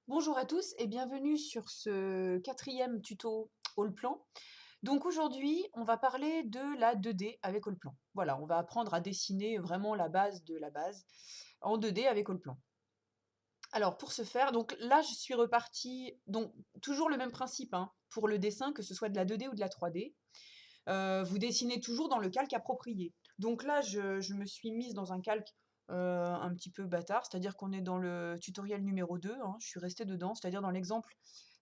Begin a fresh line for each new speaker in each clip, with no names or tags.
Bonjour à tous et bienvenue sur ce quatrième tuto Allplan. Donc aujourd'hui, on va parler de la 2D avec Allplan. Voilà, on va apprendre à dessiner vraiment la base de la base en 2D avec Allplan. Alors pour ce faire, donc là je suis repartie, donc toujours le même principe hein, pour le dessin, que ce soit de la 2D ou de la 3D. Vous dessinez toujours dans le calque approprié. Donc là, je me suis mise dans un calque un petit peu bâtard, c'est-à-dire qu'on est dans le tutoriel numéro 2, hein, je suis restée dedans, c'est-à-dire dans l'exemple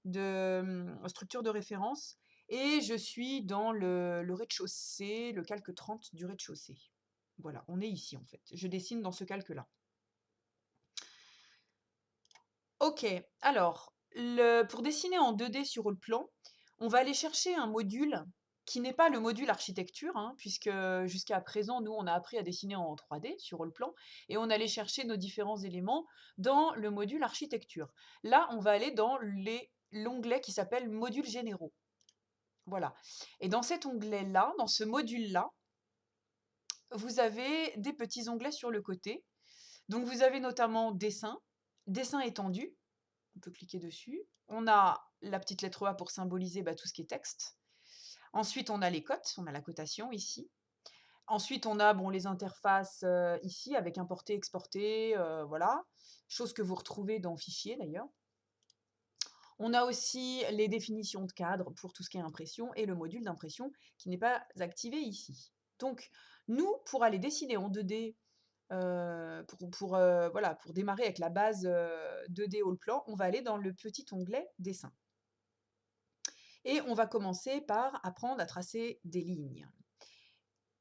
de structure de référence, et je suis dans le rez-de-chaussée, le calque 30 du rez-de-chaussée. Voilà, on est ici en fait. Je dessine dans ce calque-là. Ok, alors, pour dessiner en 2D sur le plan, on va aller chercher un module qui n'est pas le module architecture, hein, puisque jusqu'à présent, nous, on a appris à dessiner en 3D sur le plan, et on allait chercher nos différents éléments dans le module architecture. Là, on va aller dans l'onglet qui s'appelle modules généraux. Voilà. Et dans cet onglet-là, dans ce module-là, vous avez des petits onglets sur le côté. Donc, vous avez notamment dessin, dessin étendu, on peut cliquer dessus. On a la petite lettre A pour symboliser tout ce qui est texte. Ensuite, on a les cotes, on a la cotation ici. Ensuite, on a les interfaces ici avec importer, exporter, voilà. Chose que vous retrouvez dans Fichier d'ailleurs. On a aussi les définitions de cadre pour tout ce qui est impression et le module d'impression qui n'est pas activé ici. Donc, nous, pour aller dessiner en 2D, voilà, pour démarrer avec la base 2D Allplan, on va aller dans le petit onglet Dessin. Et on va commencer par apprendre à tracer des lignes.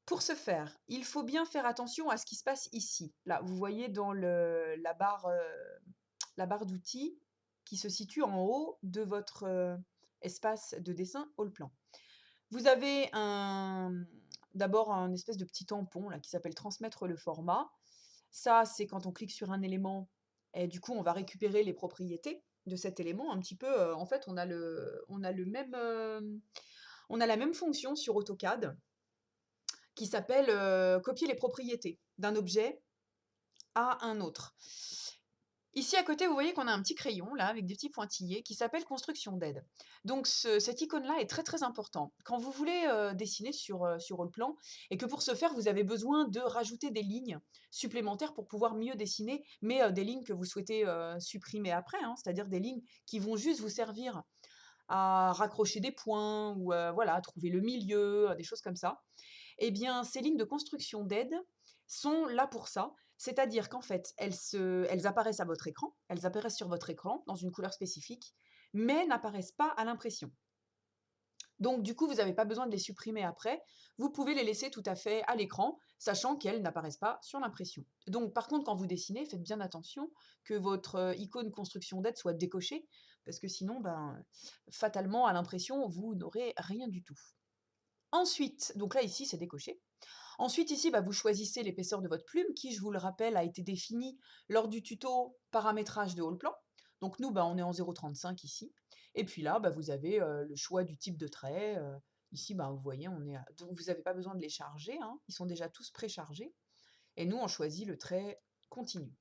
Pour ce faire, il faut bien faire attention à ce qui se passe ici. Là, vous voyez dans la barre d'outils qui se situe en haut de votre espace de dessin Allplan. Vous avez d'abord un espèce de petit tampon là, qui s'appelle transmettre le format. Ça, c'est quand on clique sur un élément, et du coup, on va récupérer les propriétés de cet élément. Un petit peu, en fait, on a la même fonction sur AutoCAD qui s'appelle copier les propriétés d'un objet à un autre. Ici à côté, vous voyez qu'on a un petit crayon là avec des petits pointillés qui s'appelle construction d'aide. Donc cette icône-là est très très important. Quand vous voulez dessiner sur Allplan et que pour ce faire vous avez besoin de rajouter des lignes supplémentaires pour pouvoir mieux dessiner, mais des lignes que vous souhaitez supprimer après, hein, c'est-à-dire des lignes qui vont juste vous servir à raccrocher des points ou voilà, à trouver le milieu, des choses comme ça. Eh bien, ces lignes de construction d'aide sont là pour ça, c'est-à-dire qu'en fait, elles apparaissent à votre écran, elles apparaissent sur votre écran dans une couleur spécifique, mais n'apparaissent pas à l'impression. Donc du coup, vous n'avez pas besoin de les supprimer après, vous pouvez les laisser tout à fait à l'écran, sachant qu'elles n'apparaissent pas sur l'impression. Donc par contre, quand vous dessinez, faites bien attention que votre icône construction d'aide soit décochée, parce que sinon, fatalement, à l'impression, vous n'aurez rien du tout. Ensuite, donc là ici c'est décoché. Ensuite ici, vous choisissez l'épaisseur de votre plume qui, je vous le rappelle, a été définie lors du tuto paramétrage de Allplan. Donc nous, on est en 0,35 ici. Et puis là, vous avez le choix du type de trait. Ici, vous voyez, donc vous n'avez pas besoin de les charger, hein. Ils sont déjà tous préchargés. Et nous, on choisit le trait continu.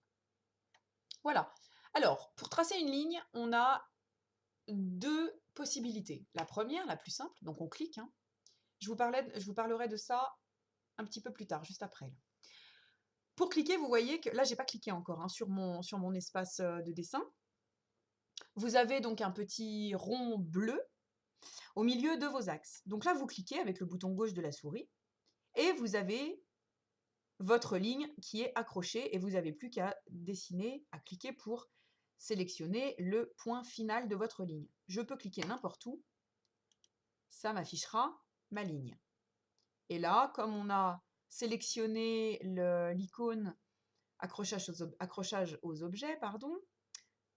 Voilà. Alors, pour tracer une ligne, on a deux possibilités. La première, la plus simple, donc on clique, hein. Je vous parlerai de ça un petit peu plus tard, juste après. Là. Pour cliquer, vous voyez que là, j'ai pas cliqué encore hein, sur mon espace de dessin. Vous avez donc un petit rond bleu au milieu de vos axes. Donc là, vous cliquez avec le bouton gauche de la souris et vous avez votre ligne qui est accrochée et vous n'avez plus qu'à dessiner, à cliquer pour sélectionner le point final de votre ligne. Je peux cliquer n'importe où, ça m'affichera ma ligne. Et là, comme on a sélectionné l'icône accrochage aux objets, pardon,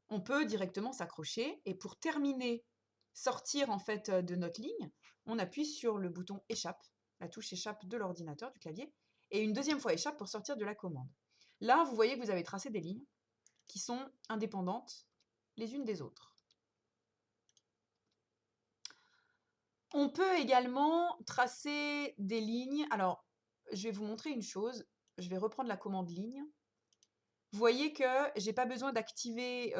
on peut directement s'accrocher. Et pour terminer, sortir en fait de notre ligne, on appuie sur le bouton échappe, la touche échappe de l'ordinateur, du clavier, et une deuxième fois échappe pour sortir de la commande. Là, vous voyez que vous avez tracé des lignes qui sont indépendantes les unes des autres. On peut également tracer des lignes. Alors, je vais vous montrer une chose. Je vais reprendre la commande ligne. Vous voyez que je n'ai pas besoin d'activer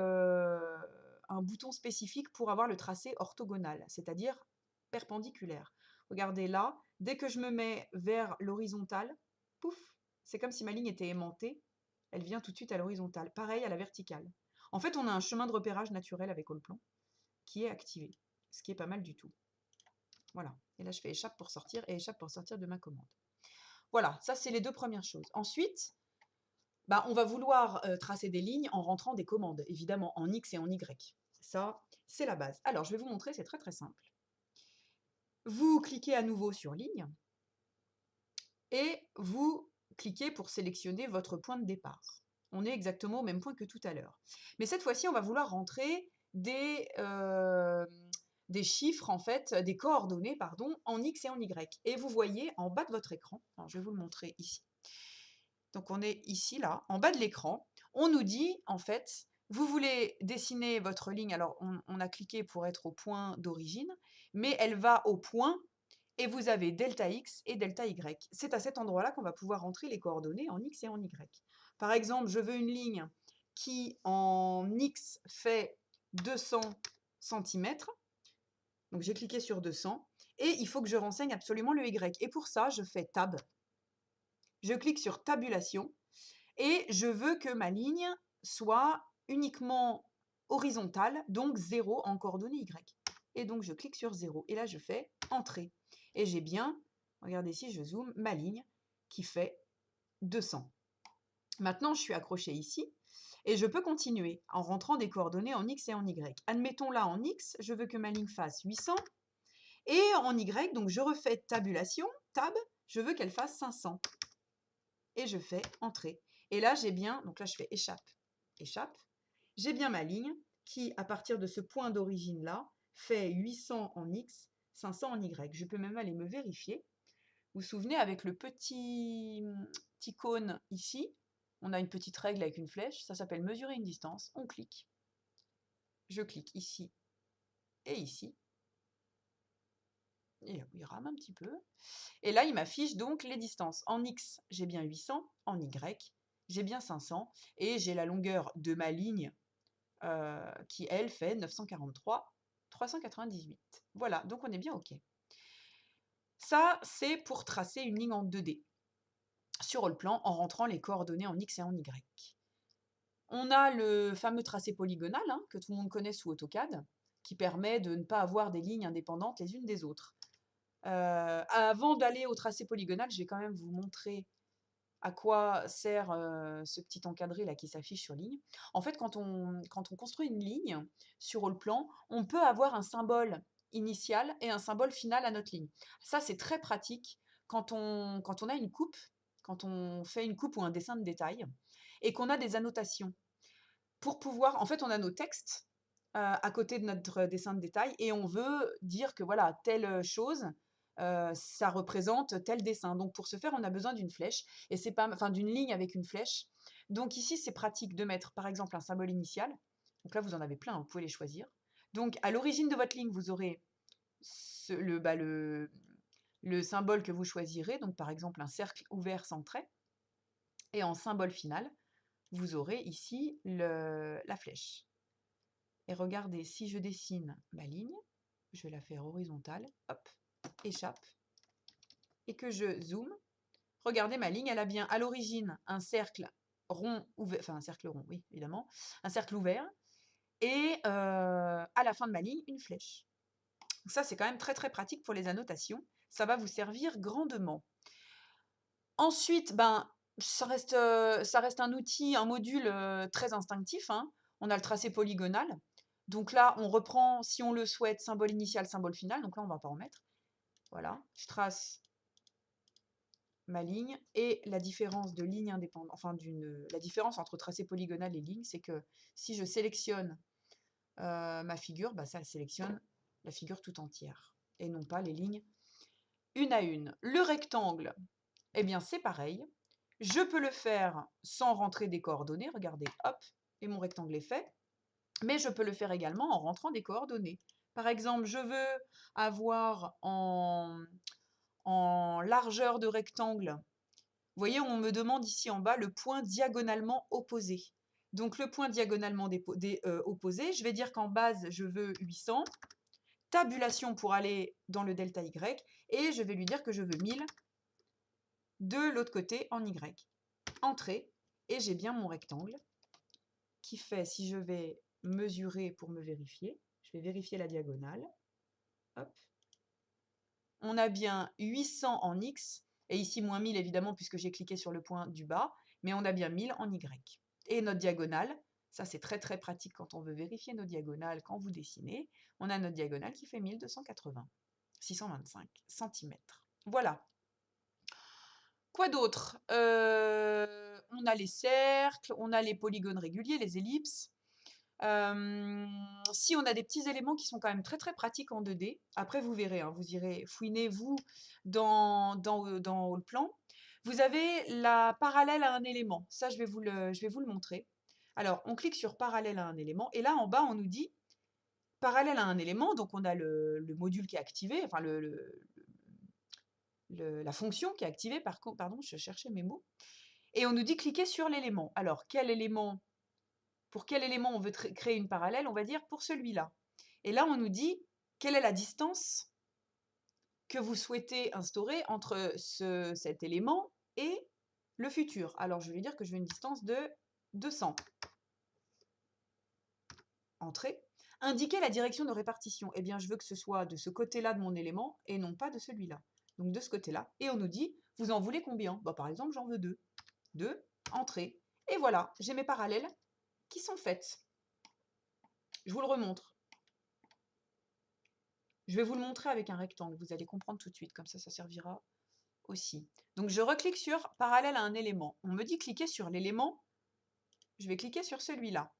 un bouton spécifique pour avoir le tracé orthogonal, c'est-à-dire perpendiculaire. Regardez là, dès que je me mets vers l'horizontale, pouf, c'est comme si ma ligne était aimantée, elle vient tout de suite à l'horizontale. Pareil à la verticale. En fait, on a un chemin de repérage naturel avec Allplan qui est activé, ce qui est pas mal du tout. Voilà. Et là, je fais échappe pour sortir et échappe pour sortir de ma commande. Voilà, ça, c'est les deux premières choses. Ensuite, bah, on va vouloir tracer des lignes en rentrant des commandes, évidemment, en X et en Y. Ça, c'est la base. Alors, je vais vous montrer, c'est très très simple. Vous cliquez à nouveau sur ligne et vous cliquez pour sélectionner votre point de départ. On est exactement au même point que tout à l'heure. Mais cette fois-ci, on va vouloir rentrer des chiffres, en fait, des coordonnées, pardon, en X et en Y. Et vous voyez en bas de votre écran, alors je vais vous le montrer ici. Donc on est ici, là, en bas de l'écran, on nous dit, en fait, vous voulez dessiner votre ligne, alors on a cliqué pour être au point d'origine, mais elle va au point et vous avez delta X et delta Y. C'est à cet endroit-là qu'on va pouvoir rentrer les coordonnées en X et en Y. Par exemple, je veux une ligne qui, en X, fait 200 cm. Donc j'ai cliqué sur 200 et il faut que je renseigne absolument le Y. Et pour ça, je fais Tab. Je clique sur Tabulation et je veux que ma ligne soit uniquement horizontale, donc 0 en coordonnées Y. Et donc je clique sur 0 et là je fais Entrée. Et j'ai bien, regardez ici, je zoome, ma ligne qui fait 200. Maintenant, je suis accrochée ici et je peux continuer en rentrant des coordonnées en X et en Y. Admettons là en X, je veux que ma ligne fasse 800 et en Y, donc je refais tabulation, tab, je veux qu'elle fasse 500. Et je fais Entrée. Et là, j'ai bien, donc là je fais échappe, échappe, j'ai bien ma ligne qui, à partir de ce point d'origine-là, fait 800 en X, 500 en Y. Je peux même aller me vérifier. Vous vous souvenez, avec le petit cône ici, on a une petite règle avec une flèche, ça s'appelle mesurer une distance. On clique. Je clique ici et ici. Et il rame un petit peu. Et là, il m'affiche donc les distances. En X, j'ai bien 800. En Y, j'ai bien 500. Et j'ai la longueur de ma ligne qui, elle, fait 943, 398. Voilà, donc on est bien OK. Ça, c'est pour tracer une ligne en 2D sur Allplan en rentrant les coordonnées en X et en Y. On a le fameux tracé polygonal, hein, que tout le monde connaît sous AutoCAD, qui permet de ne pas avoir des lignes indépendantes les unes des autres. Avant d'aller au tracé polygonal, je vais quand même vous montrer à quoi sert ce petit encadré là qui s'affiche sur ligne. En fait, quand on construit une ligne sur Allplan, on peut avoir un symbole initial et un symbole final à notre ligne. Ça, c'est très pratique quand on a une coupe, quand on fait une coupe ou un dessin de détail, et qu'on a des annotations. Pour pouvoir, en fait, on a nos textes à côté de notre dessin de détail et on veut dire que voilà, telle chose, ça représente tel dessin. Donc pour ce faire, on a besoin d'une flèche et c'est pas, enfin d'une ligne avec une flèche. Donc ici, c'est pratique de mettre par exemple un symbole initial. Donc là, vous en avez plein, vous pouvez les choisir. Donc à l'origine de votre ligne, vous aurez le symbole que vous choisirez, donc par exemple un cercle ouvert sans trait. Et en symbole final, vous aurez ici la flèche. Et regardez, si je dessine ma ligne, je vais la faire horizontale, hop, échappe, et que je zoome, regardez ma ligne, elle a bien à l'origine un cercle rond ouvert, enfin un cercle rond, oui, évidemment, un cercle ouvert, et à la fin de ma ligne, une flèche. Donc ça, c'est quand même très très pratique pour les annotations, ça va vous servir grandement. Ensuite, ben, ça reste un outil, un module très instinctif, hein. On a le tracé polygonal. Donc là, on reprend, si on le souhaite, symbole initial, symbole final. Donc là, on ne va pas en mettre. Voilà, je trace ma ligne. Et la différence de ligne indépendante, enfin, la différence entre tracé polygonal et ligne, c'est que si je sélectionne ma figure, bah, ça sélectionne la figure tout entière. Et non pas les lignes une à une. Le rectangle, eh bien, c'est pareil. Je peux le faire sans rentrer des coordonnées. Regardez, hop, et mon rectangle est fait. Mais je peux le faire également en rentrant des coordonnées. Par exemple, je veux avoir en largeur de rectangle. Vous voyez, on me demande ici en bas le point diagonalement opposé. Donc, le point diagonalement opposé, je vais dire qu'en base, je veux 800. Tabulation pour aller dans le delta Y. Et je vais lui dire que je veux 1000 de l'autre côté en Y. Entrée. Et j'ai bien mon rectangle qui fait, si je vais mesurer pour me vérifier, je vais vérifier la diagonale. Hop. On a bien 800 en X. Et ici, moins 1000 évidemment, puisque j'ai cliqué sur le point du bas. Mais on a bien 1000 en Y. Et notre diagonale, ça c'est très très pratique quand on veut vérifier nos diagonales, quand vous dessinez. On a notre diagonale qui fait 1280, 625 cm. Voilà. Quoi d'autre? On a les cercles, on a les polygones réguliers, les ellipses. Si on a des petits éléments qui sont quand même très très pratiques en 2D, après vous verrez, hein, vous irez fouiner vous dans le plan. Vous avez la parallèle à un élément, ça je vais vous le montrer. Alors on clique sur parallèle à un élément et là en bas on nous dit parallèle à un élément, donc on a le module qui est activé, enfin la fonction qui est activée, pardon je cherchais mes mots, et on nous dit cliquer sur l'élément. Alors pour quel élément on veut créer une parallèle? On va dire pour celui-là. Et là, on nous dit quelle est la distance que vous souhaitez instaurer entre cet élément et le futur. Alors, je vais lui dire que je veux une distance de 200. Entrée. Indiquer la direction de répartition. Eh bien, je veux que ce soit de ce côté-là de mon élément et non pas de celui-là. Donc, de ce côté-là. Et on nous dit, vous en voulez combien? Bah, par exemple, j'en veux 2. 2, entrée. Et voilà, j'ai mes parallèles qui sont faites. Je vous le remontre. Je vais vous le montrer avec un rectangle, vous allez comprendre tout de suite, comme ça, ça servira aussi. Donc, je reclique sur parallèle à un élément. On me dit cliquer sur l'élément, je vais cliquer sur celui-là.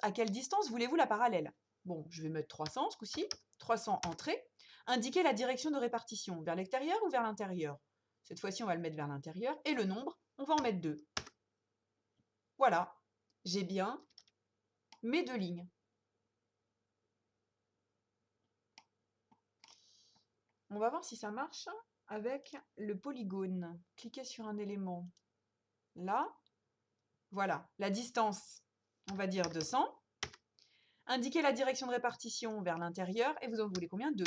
À quelle distance voulez-vous la parallèle? Bon, je vais mettre 300 ce coup-ci, 300 entrée. Indiquer la direction de répartition, vers l'extérieur ou vers l'intérieur? Cette fois-ci, on va le mettre vers l'intérieur. Et le nombre, on va en mettre 2. Voilà, j'ai bien mes 2 lignes. On va voir si ça marche avec le polygone. Cliquez sur un élément. Là, voilà, la distance, on va dire 200. Indiquez la direction de répartition vers l'intérieur et vous en voulez combien? 2.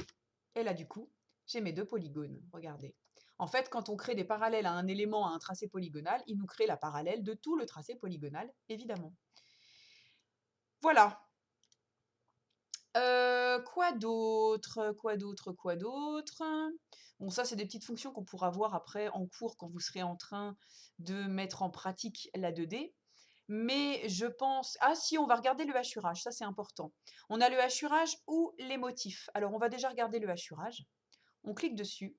Et là, du coup, j'ai mes 2 polygones. Regardez. En fait, quand on crée des parallèles à un élément, à un tracé polygonal, il nous crée la parallèle de tout le tracé polygonal, évidemment. Voilà. Quoi d'autre? Bon, ça, c'est des petites fonctions qu'on pourra voir après en cours quand vous serez en train de mettre en pratique la 2D. Mais je pense... Ah si, on va regarder le hachurage, ça c'est important. On a le hachurage ou les motifs. Alors, on va déjà regarder le hachurage. On clique dessus.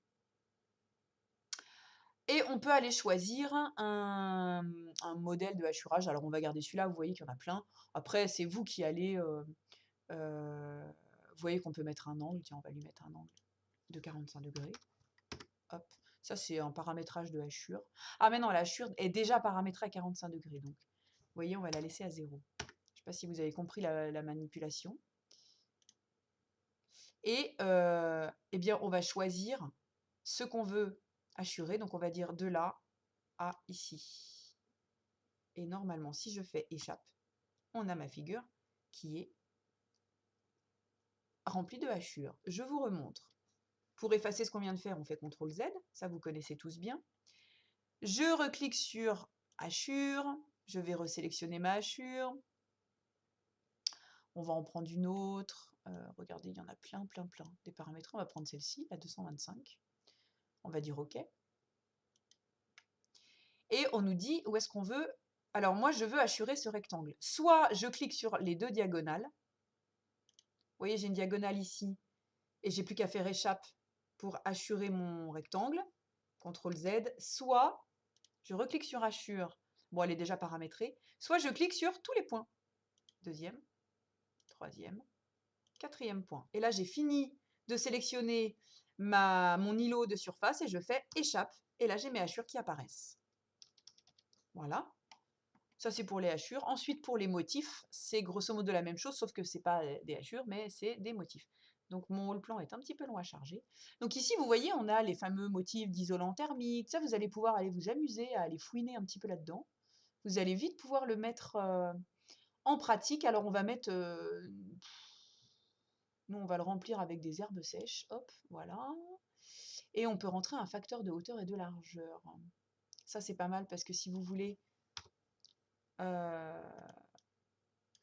Et on peut aller choisir un modèle de hachurage. Alors, on va garder celui-là, vous voyez qu'il y en a plein. Après, c'est vous qui allez... vous voyez qu'on peut mettre un angle. Tiens, on va lui mettre un angle de 45 degrés. Hop. Ça, c'est un paramétrage de hachure. Ah, mais non, la hachure est déjà paramétrée à 45 degrés. Donc, vous voyez, on va la laisser à 0. Je ne sais pas si vous avez compris la manipulation. Et eh bien, on va choisir ce qu'on veut hachurer. Donc, on va dire de là à ici. Et normalement, si je fais échappe, on a ma figure qui est remplie de hachures. Je vous remontre. Pour effacer ce qu'on vient de faire, on fait CTRL Z. Ça, vous connaissez tous bien. Je reclique sur hachure. Je vais resélectionner ma hachure. On va en prendre une autre. Regardez, il y en a plein. Des paramètres, on va prendre celle-ci, la 225. On va dire OK. Et on nous dit où est-ce qu'on veut. Alors moi, je veux hachurer ce rectangle. Soit je clique sur les 2 diagonales. Vous voyez, j'ai une diagonale ici. Et j'ai plus qu'à faire échappe pour hachurer mon rectangle. CTRL Z. Soit je reclique sur hachure. Bon, elle est déjà paramétrée. Soit je clique sur tous les points. Deuxième, troisième, quatrième point. Et là, j'ai fini de sélectionner mon îlot de surface et je fais échappe. Et là, j'ai mes hachures qui apparaissent. Voilà. Ça, c'est pour les hachures. Ensuite, pour les motifs, c'est grosso modo la même chose, sauf que ce n'est pas des hachures, mais c'est des motifs. Donc, mon wall plan est un petit peu long à charger. Donc ici, vous voyez, on a les fameux motifs d'isolant thermique. Ça, vous allez pouvoir aller vous amuser à aller fouiner un petit peu là-dedans. vous allez vite pouvoir le mettre en pratique. Alors on va mettre, nous on va le remplir avec des herbes sèches, hop, voilà. Et on peut rentrer un facteur de hauteur et de largeur. Ça c'est pas mal parce que si vous voulez,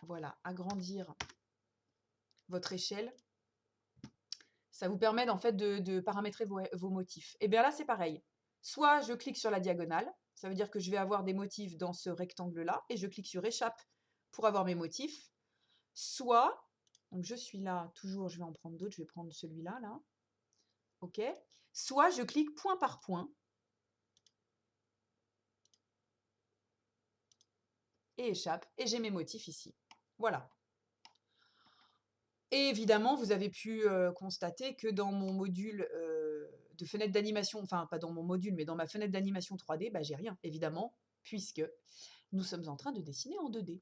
voilà, agrandir votre échelle, ça vous permet en fait de paramétrer vos motifs. Et bien là c'est pareil. Soit je clique sur la diagonale, ça veut dire que je vais avoir des motifs dans ce rectangle-là, et je clique sur échappe pour avoir mes motifs. Soit, donc je suis là, toujours, je vais en prendre d'autres, je vais prendre celui-là, là. OK. Soit je clique point par point. Et échappe, et j'ai mes motifs ici. Voilà. Et évidemment, vous avez pu constater que dans mon module de fenêtre d'animation, enfin pas dans mon module, mais dans ma fenêtre d'animation 3D, bah, j'ai rien, évidemment, puisque nous sommes en train de dessiner en 2D.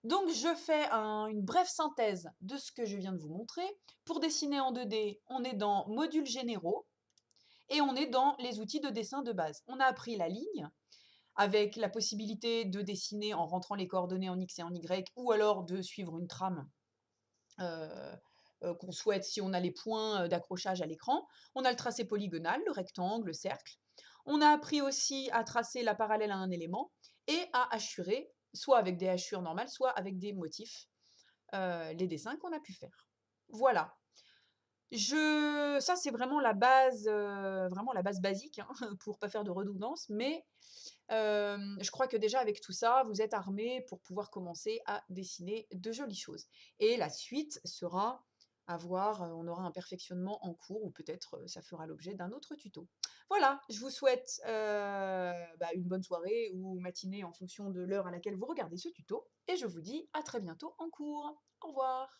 Donc je fais une brève synthèse de ce que je viens de vous montrer. Pour dessiner en 2D, on est dans modules généraux et on est dans les outils de dessin de base. On a appris la ligne avec la possibilité de dessiner en rentrant les coordonnées en X et en Y, ou alors de suivre une trame qu'on souhaite si on a les points d'accrochage à l'écran. On a le tracé polygonal, le rectangle, le cercle. On a appris aussi à tracer la parallèle à un élément et à hachurer, soit avec des hachures normales, soit avec des motifs, les dessins qu'on a pu faire. Voilà. Ça, c'est vraiment la base basique, hein, pour pas faire de redondance, mais je crois que déjà avec tout ça, vous êtes armés pour pouvoir commencer à dessiner de jolies choses. Et la suite sera à voir, on aura un perfectionnement en cours ou peut-être, ça fera l'objet d'un autre tuto. Voilà, je vous souhaite, une bonne soirée ou matinée en fonction de l'heure à laquelle vous regardez ce tuto, et je vous dis à très bientôt en cours. Au revoir.